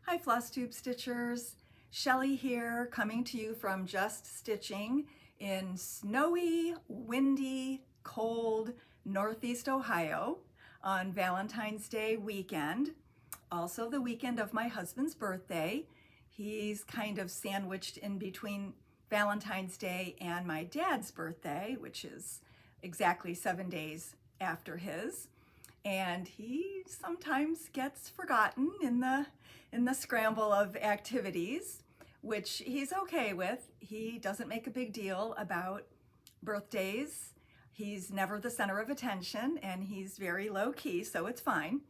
Hi FlossTube Stitchers, Shelly here, coming to you from Just Stitching in snowy, windy, cold Northeast Ohio on Valentine's Day weekend. Also the weekend of my husband's birthday. He's kind of sandwiched in between Valentine's Day and my dad's birthday, which is exactly 7 days after his. And he sometimes gets forgotten in the scramble of activities, which he's okay with. He doesn't make a big deal about birthdays. He's never the center of attention, and he's very low key, so it's fine.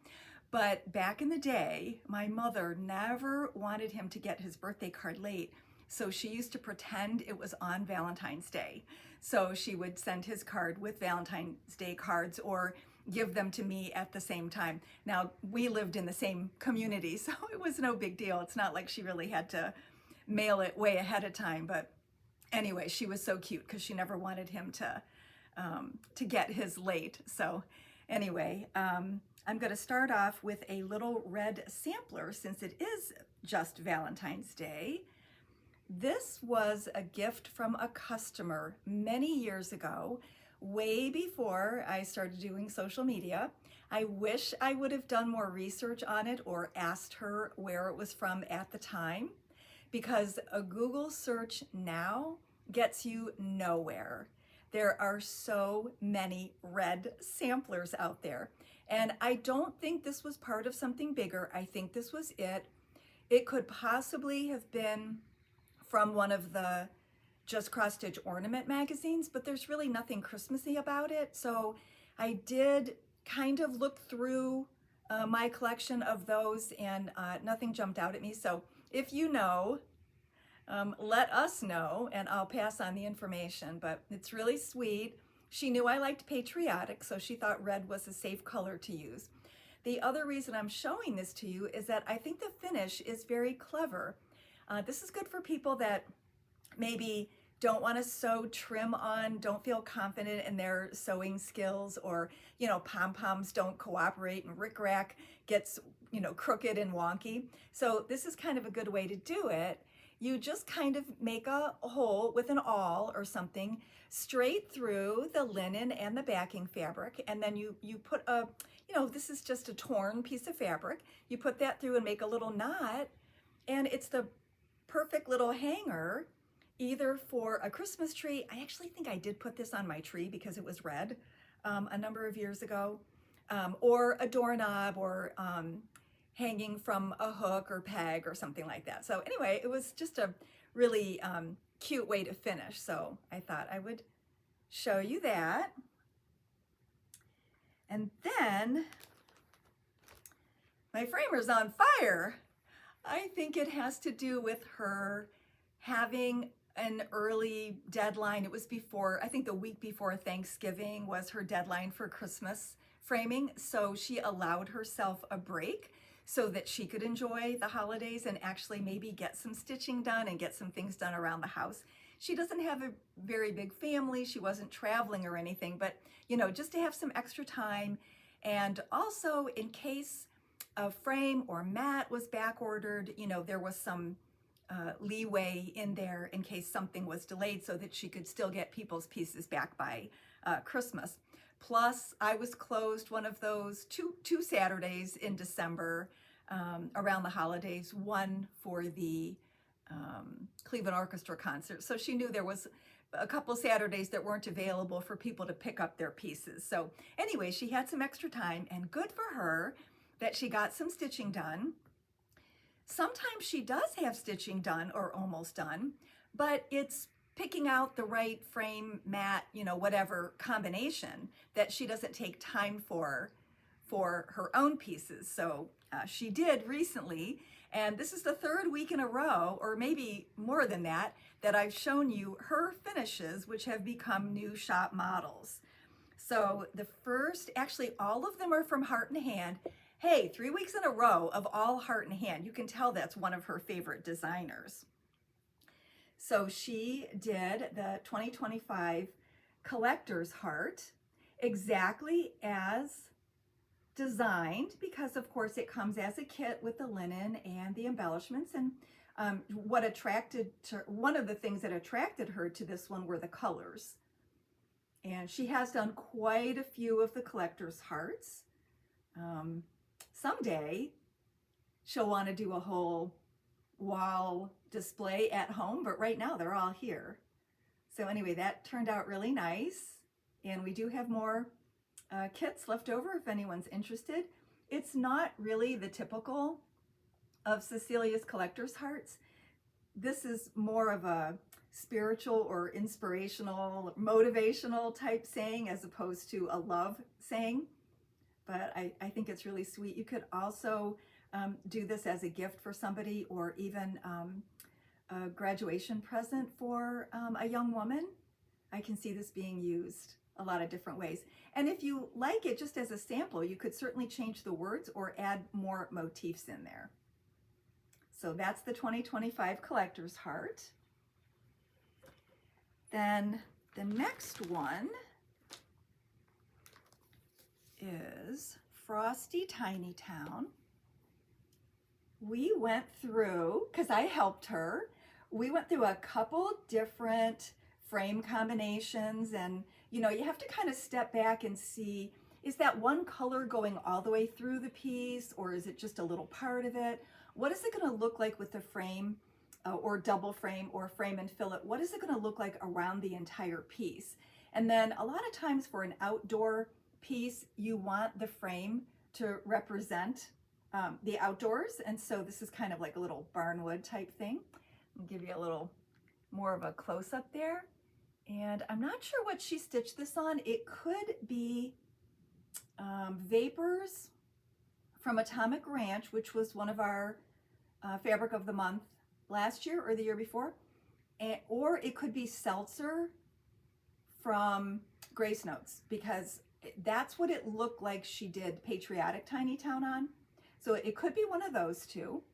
But back in the day, my mother never wanted him to get his birthday card late, so she used to pretend it was on Valentine's Day. So she would send his card with Valentine's Day cards or give them to me at the same time. Now, we lived in the same community, so it was no big deal. It's not like she really had to mail it way ahead of time. But anyway, she was so cute because she never wanted him to get his late. So anyway, I'm going to start off with a little red sampler since it is just Valentine's Day. This was a gift from a customer many years ago, way before I started doing social media. I wish I would have done more research on it or asked her where it was from at the time, because a Google search now gets you nowhere. There are so many red samplers out there, and I don't think this was part of something bigger. I think this was it. It could possibly have been from one of the Just Cross Stitch ornament magazines, but there's really nothing Christmassy about it. So I did kind of look through my collection of those, and nothing jumped out at me. So if you know, let us know and I'll pass on the information, but it's really sweet. She knew I liked patriotic, so she thought red was a safe color to use. The other reason I'm showing this to you is that I think the finish is very clever. This is good for people that maybe don't want to sew trim on, don't feel confident in their sewing skills, or, pom-poms don't cooperate and rickrack gets, crooked and wonky. So this is kind of a good way to do it. You just kind of make a hole with an awl or something straight through the linen and the backing fabric, and then you put this is just a torn piece of fabric. You put that through and make a little knot, and it's the perfect little hanger, either for a Christmas tree. I actually think I did put this on my tree because it was red a number of years ago, or a doorknob, or hanging from a hook or peg or something like that. So anyway, it was just a really cute way to finish. So I thought I would show you that. And then my framer's on fire. I think it has to do with her having an early deadline. It was before, I think the week before Thanksgiving was her deadline for Christmas framing. So she allowed herself a break so that she could enjoy the holidays and actually maybe get some stitching done and get some things done around the house. She doesn't have a very big family. She wasn't traveling or anything, but just to have some extra time. And also, in case a frame or mat was back ordered, there was some leeway in there in case something was delayed, so that she could still get people's pieces back by Christmas. Plus, I was closed one of those two Saturdays in December around the holidays, one for the Cleveland Orchestra concert. So she knew there was a couple Saturdays that weren't available for people to pick up their pieces. So anyway, she had some extra time, and good for her that she got some stitching done. Sometimes she does have stitching done or almost done, but it's picking out the right frame, mat, whatever combination that she doesn't take time for her own pieces. So she did recently, and this is the third week in a row, or maybe more than that I've shown you her finishes, which have become new shop models. So the first, actually all of them are from Heart and Hand. Hey, 3 weeks in a row of all Heart and Hand. You can tell that's one of her favorite designers. So she did the 2025 Collector's Heart exactly as designed because of course it comes as a kit with the linen and the embellishments. And one of the things that attracted her to this one were the colors. And she has done quite a few of the collector's hearts. Someday she'll want to do a whole wall display at home, but right now they're all here. So anyway, that turned out really nice. And we do have more kits left over if anyone's interested. It's not really the typical of Cecilia's collector's hearts. This is more of a spiritual or inspirational, motivational type saying as opposed to a love saying. But I think it's really sweet. You could also do this as a gift for somebody, or even a graduation present for a young woman. I can see this being used a lot of different ways. And if you like it just as a sample, you could certainly change the words or add more motifs in there. So that's the 2025 collector's heart. Then the next one is Frosty Tiny Town. We went through, because I helped her, we went through a couple different frame combinations, and you know, you have to kind of step back and see, is that one color going all the way through the piece, or is it just a little part of it? What is it going to look like with the frame or double frame or frame and fillet? What is it going to look like around the entire piece? And then a lot of times for an outdoor piece, you want the frame to represent the outdoors. And so this is kind of like a little barnwood type thing. I'll give you a little more of a close-up there. And I'm not sure what she stitched this on. It could be Vapors from Atomic Ranch, which was one of our fabric of the month last year or the year before. Or it could be Seltzer from Grace Notes, because that's what it looked like she did Patriotic Tiny Town on. So it could be one of those two.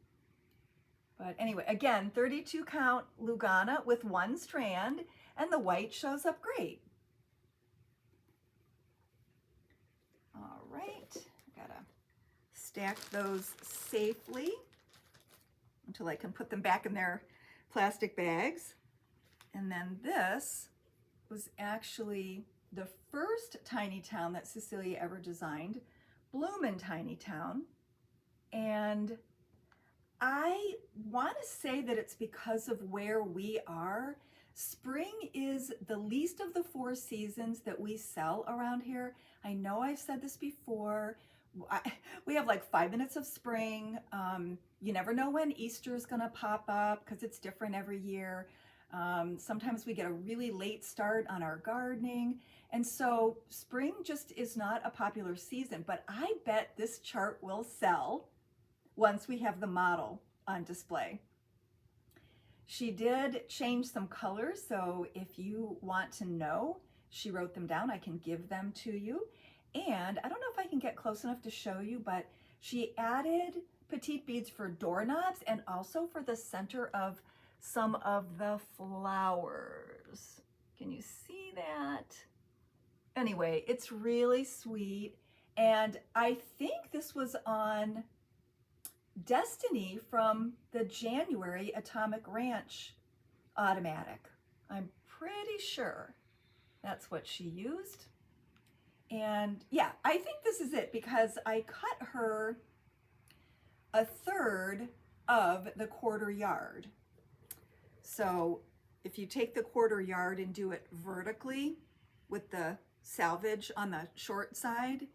But anyway, again, 32 count Lugana with one strand, and the white shows up great. All right, gotta stack those safely until I can put them back in their plastic bags. And then this was actually the first Tiny Town that Cecilia ever designed, Bloomin' Tiny Town. And I want to say that it's because of where we are. Spring is the least of the 4 seasons that we sell around here. I know I've said this before. We have like 5 minutes of spring. You never know when Easter is going to pop up because it's different every year. Sometimes we get a really late start on our gardening. And so spring just is not a popular season, but I bet this chart will sell once we have the model on display. She did change some colors, so if you want to know, she wrote them down. I can give them to you. And I don't know if I can get close enough to show you, but she added petite beads for doorknobs and also for the center of some of the flowers. Can you see that? Anyway, it's really sweet. And I think this was on Destiny from the January Atomic Ranch automatic. I'm pretty sure that's what she used. And yeah, I think this is it because I cut her 1/3 of the 1/4 yard. So if you take the 1/4 yard and do it vertically with the salvage on the short side,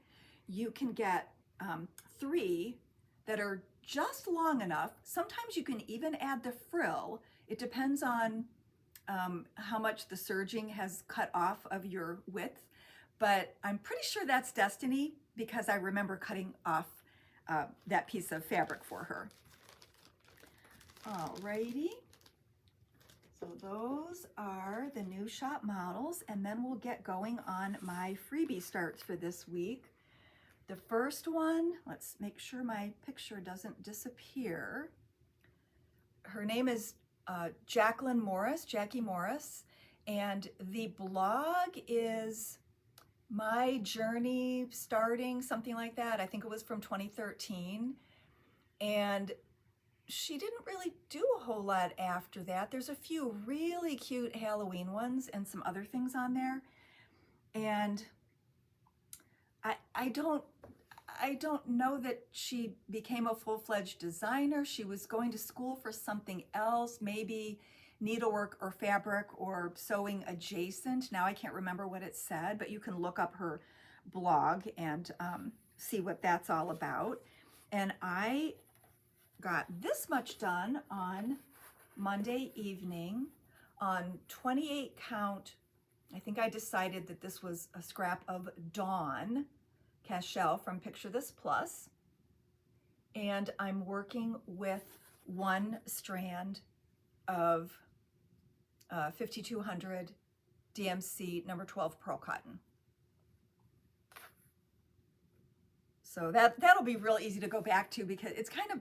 you can get 3 that are just long enough. Sometimes you can even add the frill. It depends on how much the serging has cut off of your width, but I'm pretty sure that's Destiny because I remember cutting off that piece of fabric for her. Alrighty, so those are the new shop models, and then we'll get going on my freebie starts for this week. The first one, let's make sure my picture doesn't disappear. Her name is Jacqueline Morris, Jackie Morris, and the blog is my journey starting, something like that. I think it was from 2013. And she didn't really do a whole lot after that. There's a few really cute Halloween ones and some other things on there. And I don't know that she became a full-fledged designer. She was going to school for something else, maybe needlework or fabric or sewing adjacent. Now I can't remember what it said, but you can look up her blog and see what that's all about. And I got this much done on Monday evening on 28 count. I think I decided that this was a scrap of Dawn Cashel from Picture This Plus. And I'm working with one strand of 5200 DMC number 12 pearl cotton. So that'll be real easy to go back to, because it's kind of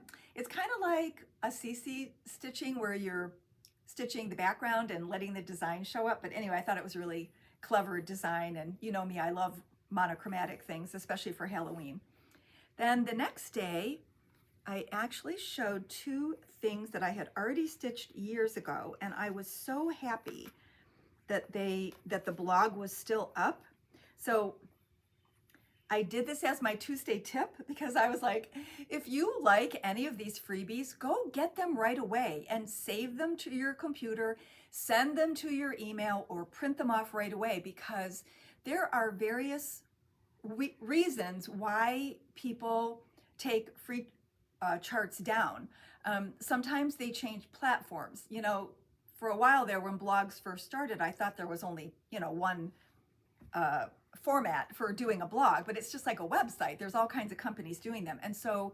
like a CC stitching where you're stitching the background and letting the design show up. But anyway, I thought it was really clever design, and you know me, I love monochromatic things, especially for Halloween. Then the next day, I actually showed two things that I had already stitched years ago, and I was so happy that the blog was still up. So I did this as my Tuesday tip, because I was like, if you like any of these freebies, go get them right away and save them to your computer, send them to your email, or print them off right away, because there are various reasons why people take free charts down. Sometimes they change platforms. You know, for a while there, when blogs first started, I thought there was only, you know, one format for doing a blog, but it's just like a website. There's all kinds of companies doing them. And so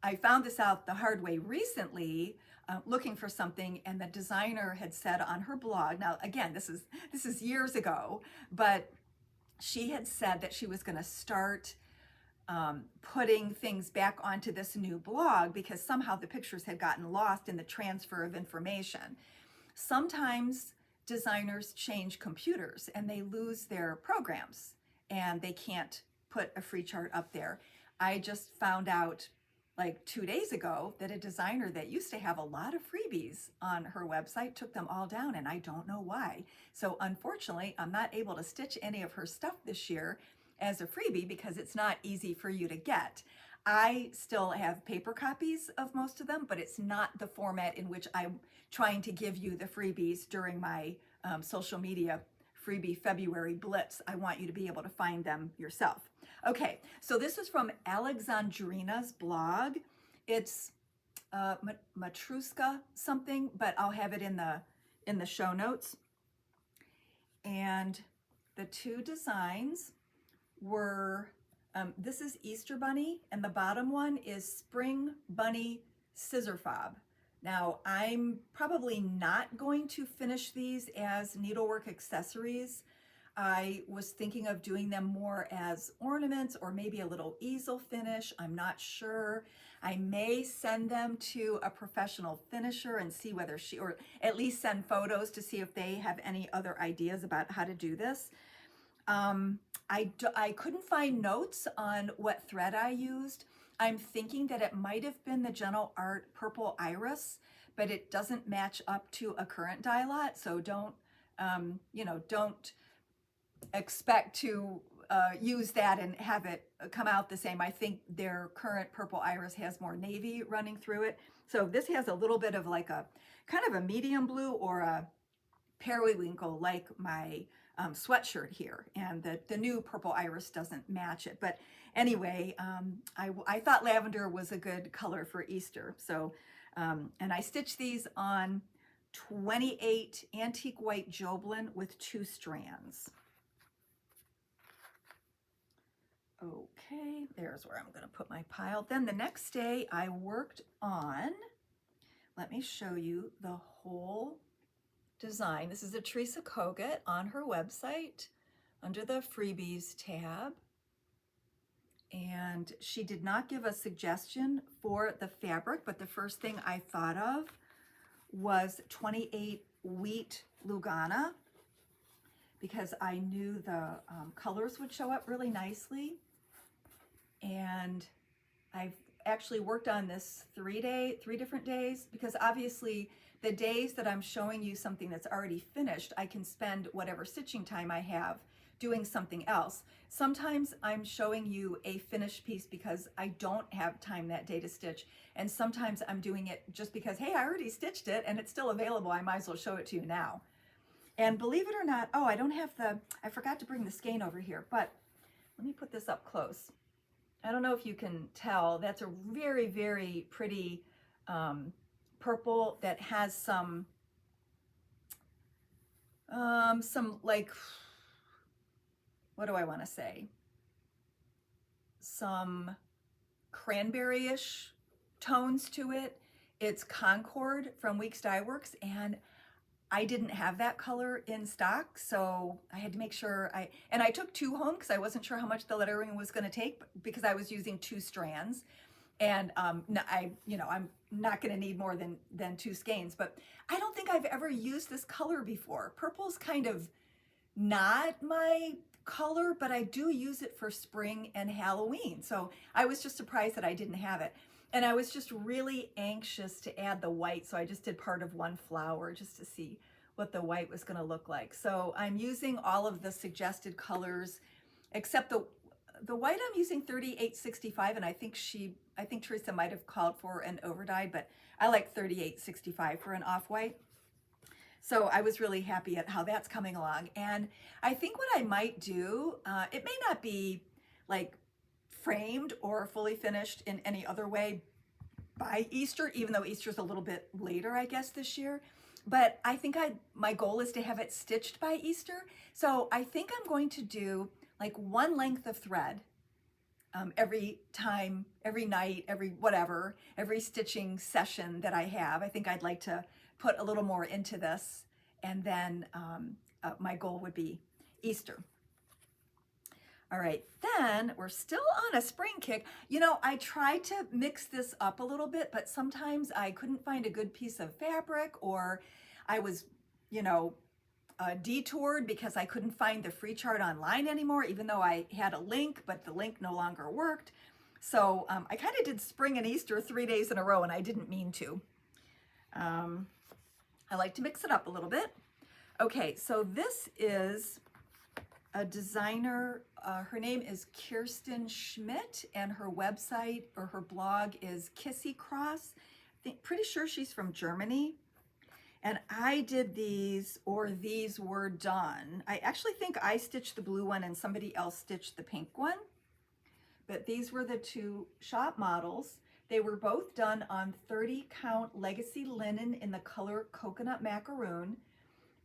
I found this out the hard way recently, looking for something, and the designer had said on her blog, now again, this is years ago, but she had said that she was going to start putting things back onto this new blog, because somehow the pictures had gotten lost in the transfer of information. Sometimes designers change computers and they lose their programs and they can't put a free chart up there. I just found out like 2 days ago that a designer that used to have a lot of freebies on her website took them all down, and I don't know why. So unfortunately, I'm not able to stitch any of her stuff this year as a freebie, because it's not easy for you to get. I still have paper copies of most of them, but it's not the format in which I'm trying to give you the freebies during my social media freebie February blitz. I want you to be able to find them yourself. Okay, so this is from Alexandrina's blog. It's Matruska something, but I'll have it in the show notes. And the two designs were, this is Easter Bunny, and the bottom one is Spring Bunny Scissor Fob. Now, I'm probably not going to finish these as needlework accessories. I was thinking of doing them more as ornaments, or maybe a little easel finish. I'm not sure. I may send them to a professional finisher and see whether she, or at least send photos to see if they have any other ideas about how to do this. I couldn't find notes on what thread I used. I'm thinking that it might have been the Gentle Art Purple Iris, but it doesn't match up to a current dye lot, so don't expect to use that and have it come out the same. I think their current Purple Iris has more navy running through it. So this has a little bit of like a kind of a medium blue or a periwinkle, like my sweatshirt here, and the new Purple Iris doesn't match it. But anyway, I thought lavender was a good color for Easter. So, and I stitched these on 28 antique white Joblin with 2 strands. Okay, there's where I'm going to put my pile. Then the next day I worked on, let me show you the whole design. This is a Teresa Kogut on her website under the freebies tab. And she did not give a suggestion for the fabric, but the first thing I thought of was 28 wheat Lugana, because I knew the colors would show up really nicely. And I've actually worked on this 3 different days, because obviously the days that I'm showing you something that's already finished, I can spend whatever stitching time I have doing something else. Sometimes I'm showing you a finished piece because I don't have time that day to stitch. And sometimes I'm doing it just because, hey, I already stitched it and it's still available. I might as well show it to you now. And believe it or not, oh, I forgot to bring the skein over here, but let me put this up close. I don't know if you can tell, that's a very, very pretty purple that has some like, what do I want to say? Some cranberry-ish tones to it. It's Concord from Weeks Dye Works, and I didn't have that color in stock, so I had to make sure I took 2 home because I wasn't sure how much the lettering was going to take, because I was using 2 strands, and I'm not going to need more than 2 skeins. But I don't think I've ever used this color before. Purple's kind of not my color, but I do use it for spring and Halloween, so I was just surprised that I didn't have it. And I was just really anxious to add the white, so I just did part of 1 flower just to see what the white was going to look like. So I'm using all of the suggested colors, except the white I'm using 3865, and I think Teresa might have called for an overdyed, but I like 3865 for an off-white. So I was really happy at how that's coming along. And I think what I might do, it may not be like framed or fully finished in any other way by Easter, even though Easter's a little bit later, I guess, this year. But I think my goal is to have it stitched by Easter. So I think I'm going to do like 1 length of thread every time, every night, every stitching session that I have. I think I'd like to put a little more into this, and then my goal would be Easter. All right, then we're still on a spring kick. You know, I tried to mix this up a little bit, but sometimes I couldn't find a good piece of fabric, or I was, detoured because I couldn't find the free chart online anymore, even though I had a link, but the link no longer worked. So I kind of did spring and Easter 3 days in a row, and I didn't mean to. I like to mix it up a little bit. Okay, so this is a designer. Her name is Kirsten Schmidt, and her website or her blog is Kissy Cross. Pretty sure she's from Germany. And I did these, or these were done. I actually think I stitched the blue one and somebody else stitched the pink one. But these were the 2 shop models. They were both done on 30 count legacy linen in the color coconut macaroon.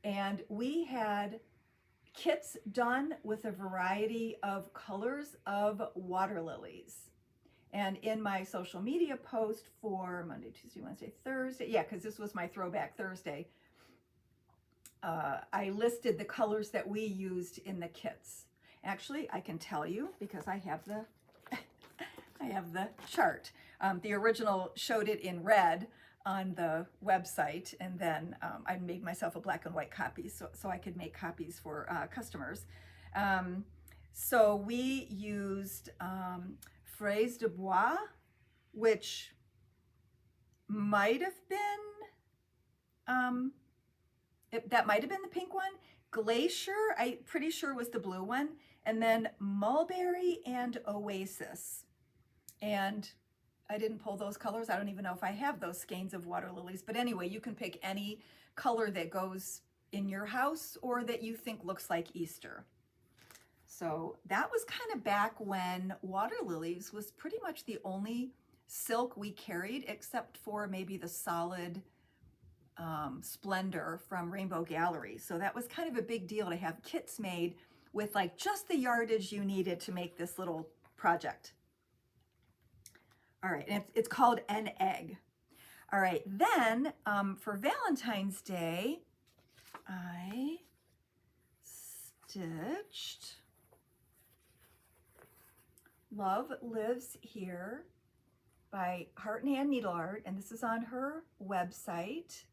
And we had kits done with a variety of colors of water lilies. And in my social media post for Monday, Tuesday, Wednesday, Thursday, yeah, because this was my Throwback Thursday, I listed the colors that we used in the kits. Actually, I can tell you because I have the I have the chart. The original showed it in red on the website, and then I made myself a black and white copy so I could make copies for customers. So we used Fraise de Bois, which might have been, that might have been the pink one. Glacier, I'm pretty sure was the blue one. And then Mulberry and Oasis. And I didn't pull those colors. I don't even know if I have those skeins of water lilies. But anyway, you can pick any color that goes in your house or that you think looks like Easter. So that was kind of back when water lilies was pretty much the only silk we carried, except for maybe the solid Splendor from Rainbow Gallery. So that was kind of a big deal to have kits made with like just the yardage you needed to make this little project. All right, and it's called An Egg. All right, then for Valentine's Day, I stitched Love Lives Here by Heart and Hand Needleart, and this is on her website.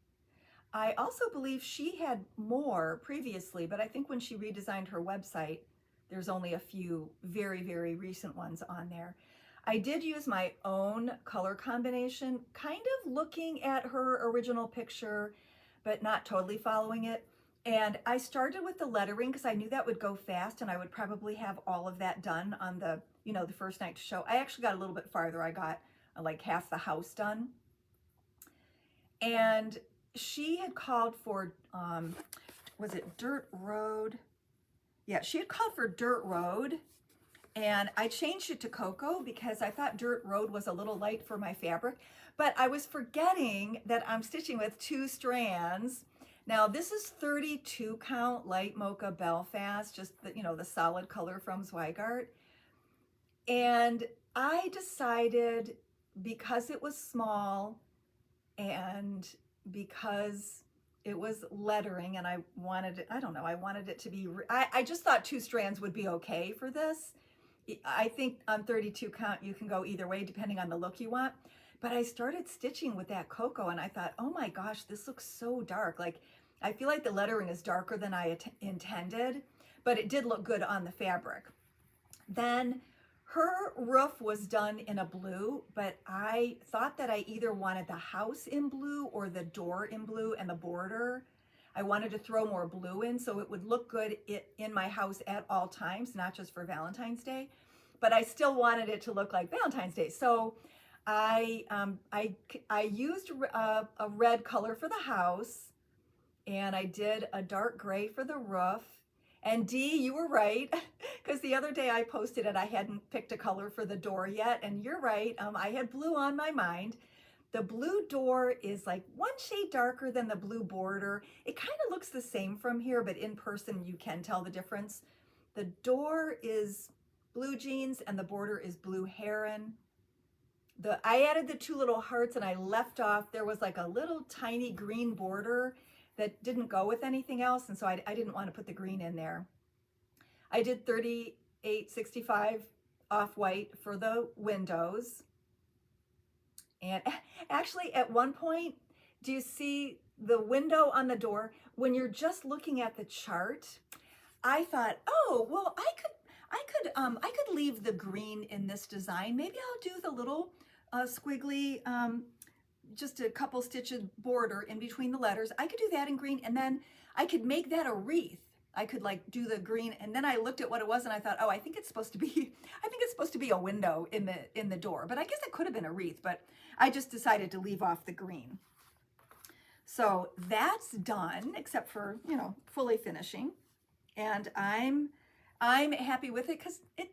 I also believe she had more previously, but I think when she redesigned her website, there's only a few very, very recent ones on there. I did use my own color combination, kind of looking at her original picture, but not totally following it. And I started with the lettering because I knew that would go fast and I would probably have all of that done on the, the first night to show. I actually got a little bit farther. I got like half the house done. And she had called for, was it Dirt Road? Yeah, she had called for Dirt Road, and I changed it to Cocoa because I thought Dirt Road was a little light for my fabric, but I was forgetting that I'm stitching with 2 strands. Now this is 32 count light mocha Belfast, just the, the solid color from Zweigart. And I decided, because it was small and because it was lettering and I wanted it, I don't know, I wanted it to be, I just thought 2 strands would be okay for this. I think on 32 count, you can go either way depending on the look you want. But I started stitching with that Cocoa and I thought, oh my gosh, this looks so dark. Like, I feel like the lettering is darker than I intended, but it did look good on the fabric. Then her roof was done in a blue, but I thought that I either wanted the house in blue or the door in blue and the border. I wanted to throw more blue in so it would look good in my house at all times, not just for Valentine's Day, but I still wanted it to look like Valentine's Day. So I used a red color for the house, and I did a dark gray for the roof. And Dee, you were right, because the other day I posted it, I hadn't picked a color for the door yet, and you're right, I had blue on my mind. The blue door is like 1 shade darker than the blue border. It kind of looks the same from here, but in person you can tell the difference. The door is blue jeans and the border is blue heron. I added the 2 little hearts and I left off, there was like a little tiny green border that didn't go with anything else, and so I didn't want to put the green in there. I did 3865 off-white for the windows. And actually at one point, do you see the window on the door? When you're just looking at the chart, I thought, oh, well, I could leave the green in this design. Maybe I'll do the little squiggly, just a couple stitches border in between the letters. I could do that in green, and then I could make that a wreath. I could like do the green, and then I looked at what it was and I thought, oh, I think it's supposed to be a window in the door, but I guess it could have been a wreath, but I just decided to leave off the green. So that's done, except for, fully finishing. And I'm happy with it because it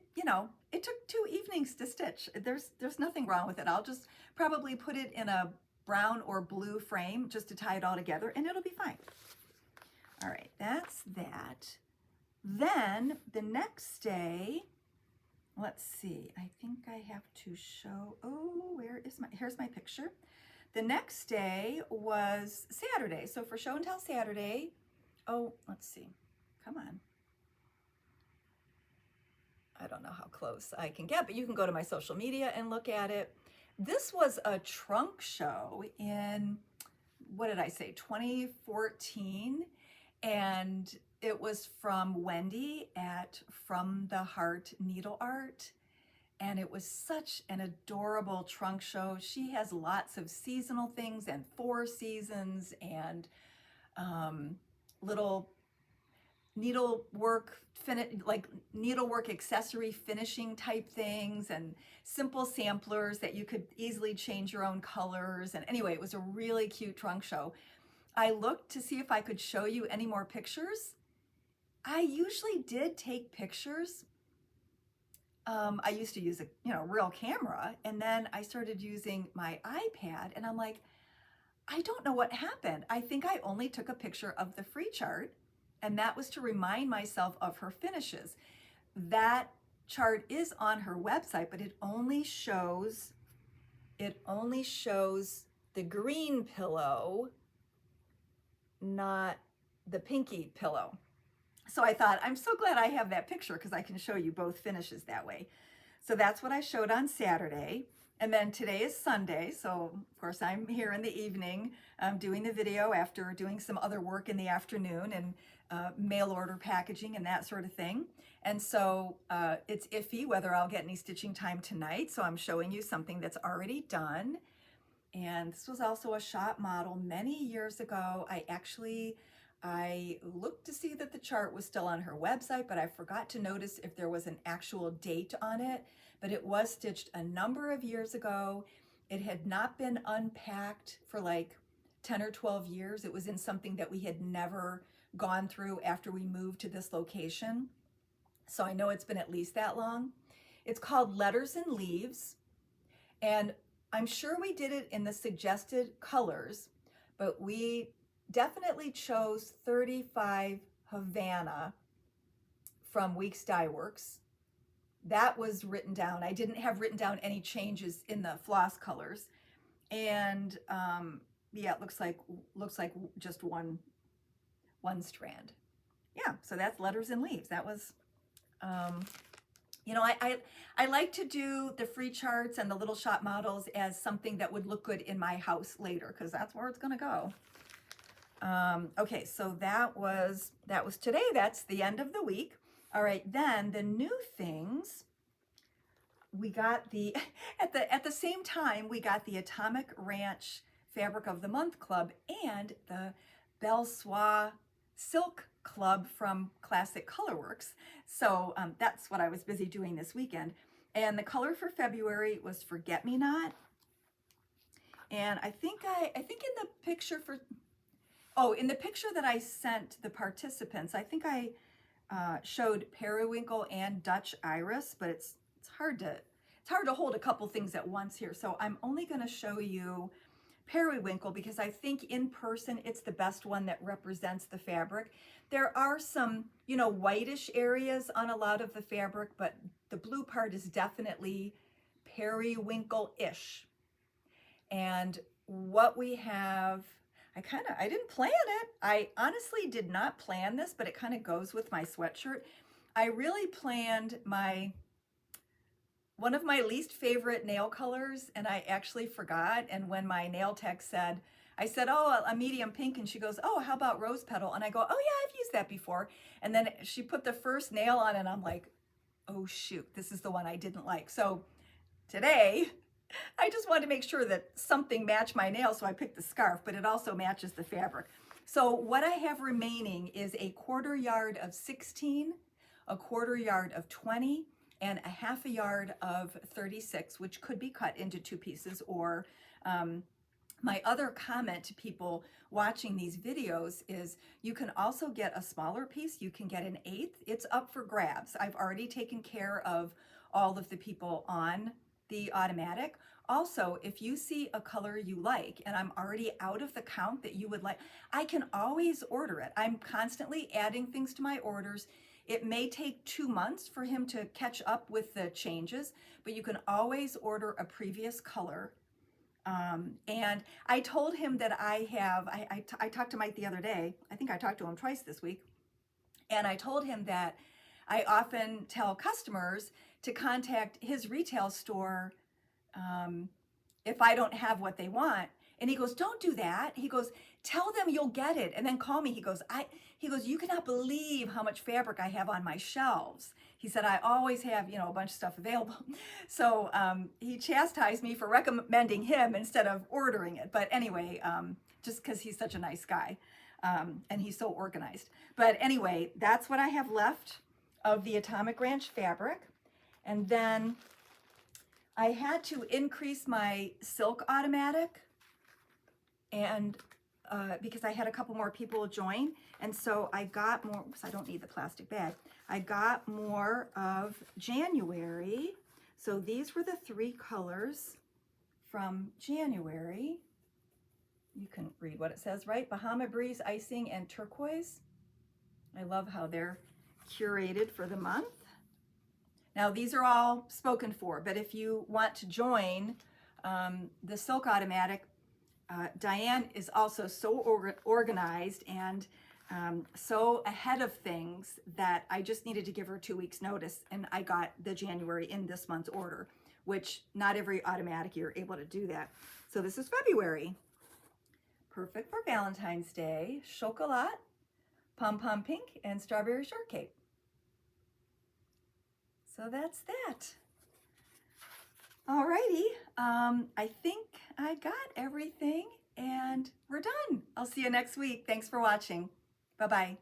took 2 evenings to stitch. There's nothing wrong with it. I'll just probably put it in a brown or blue frame just to tie it all together, and it'll be fine. All right, that's that. Then the next day, let's see, I think I have to show, oh, here's my picture. The next day was Saturday. So for Show and Tell Saturday, oh, let's see, come on. I don't know how close I can get, but you can go to my social media and look at it. This was a trunk show in, what did I say, 2014. And it was from Wendy at From the Heart Needleart. And it was such an adorable trunk show. She has lots of seasonal things and 4 seasons and little needlework accessory finishing type things and simple samplers that you could easily change your own colors. And anyway, it was a really cute trunk show. I looked to see if I could show you any more pictures. I usually did take pictures. I used to use a real camera, and then I started using my iPad, and I'm like, I don't know what happened. I think I only took a picture of the free chart, and that was to remind myself of her finishes. That chart is on her website, but it only shows the green pillow, not the pinky pillow. So I thought, I'm so glad I have that picture because I can show you both finishes that way. So that's what I showed on Saturday. And then today is Sunday, so of course I'm here in the evening doing the video after doing some other work in the afternoon and mail order packaging and that sort of thing. And so it's iffy whether I'll get any stitching time tonight, so I'm showing you something that's already done. And this was also a shop model many years ago. I looked to see that the chart was still on her website, but I forgot to notice if there was an actual date on it. But it was stitched a number of years ago. It had not been unpacked for like 10 or 12 years. It was in something that we had never gone through after we moved to this location. So I know it's been at least that long. It's called Letters and Leaves. And I'm sure we did it in the suggested colors, but we definitely chose 35 Havana from Weeks Dye Works. That was written down. I didn't have written down any changes in the floss colors. And yeah, it looks like just one strand. Yeah, so that's Letters and Leaves. That was, you know, I like to do the free charts and the little shop models as something that would look good in my house later, because that's where it's going to go. Okay, so that was today. That's the end of the week. All right, then the new things, we got the, at the same time, we got the Atomic Ranch Fabric of the Month Club and the Belle Soie Silk Club from Classic Colorworks. So that's what I was busy doing this weekend. And the color for February was Forget Me Not. And I think in the picture in the picture that I sent the participants, I think I showed Periwinkle and Dutch Iris, but it's hard to hold a couple things at once here. So I'm only going to show you Periwinkle because I think in person it's the best one that represents the fabric. There are some, you know, whitish areas on a lot of the fabric, but the blue part is definitely periwinkle-ish. And what we have, I didn't plan it. I honestly did not plan this, but it kind of goes with my sweatshirt. I really planned one of my least favorite nail colors, and I actually forgot. And when my nail tech said, I said, oh, a medium pink, and she goes, oh, how about rose petal? And I go, oh yeah, I've used that before. And then she put the first nail on, and I'm like, oh shoot, this is the one I didn't like. So today, I just wanted to make sure that something matched my nail, so I picked the scarf, but it also matches the fabric. So what I have remaining is a 1/4 yard of 16, a 1/4 yard of 20, and a 1/2 yard of 36, which could be cut into 2 pieces. Or my other comment to people watching these videos is you can also get a smaller piece. You can get an 1/8. It's up for grabs. I've already taken care of all of the people on the automatic. Also, if you see a color you like and I'm already out of the count that you would like, I can always order it. I'm constantly adding things to my orders. It may take 2 months for him to catch up with the changes, but you can always order a previous color. And I told him that I talked to Mike the other day. I think I talked to him twice this week. And I told him that I often tell customers to contact his retail store if I don't have what they want. And he goes, don't do that. He goes, tell them you'll get it and then call me. He goes, you cannot believe how much fabric I have on my shelves. He said, I always have, you know, a bunch of stuff available. So he chastised me for recommending him instead of ordering it. But anyway, just because he's such a nice guy and he's so organized. But anyway, that's what I have left of the Atomic Ranch fabric. And then I had to increase my silk automatic, and because I had a couple more people join, and so I got more, because I don't need the plastic bag, I got more of January. So these were the 3 colors from January. You can read what it says, right? Bahama Breeze, Icing, and Turquoise. I love how they're curated for the month. Now these are all spoken for, but if you want to join the Silk Automatic, Diane is also so organized and so ahead of things that I just needed to give her 2 weeks notice, and I got the January in this month's order, which not every automatic you're able to do that. So this is February. Perfect for Valentine's Day. Chocolat, Pom Pom Pink, and Strawberry Shortcake. So that's that. Alrighty, I think I got everything and we're done. I'll see you next week. Thanks for watching. Bye-bye.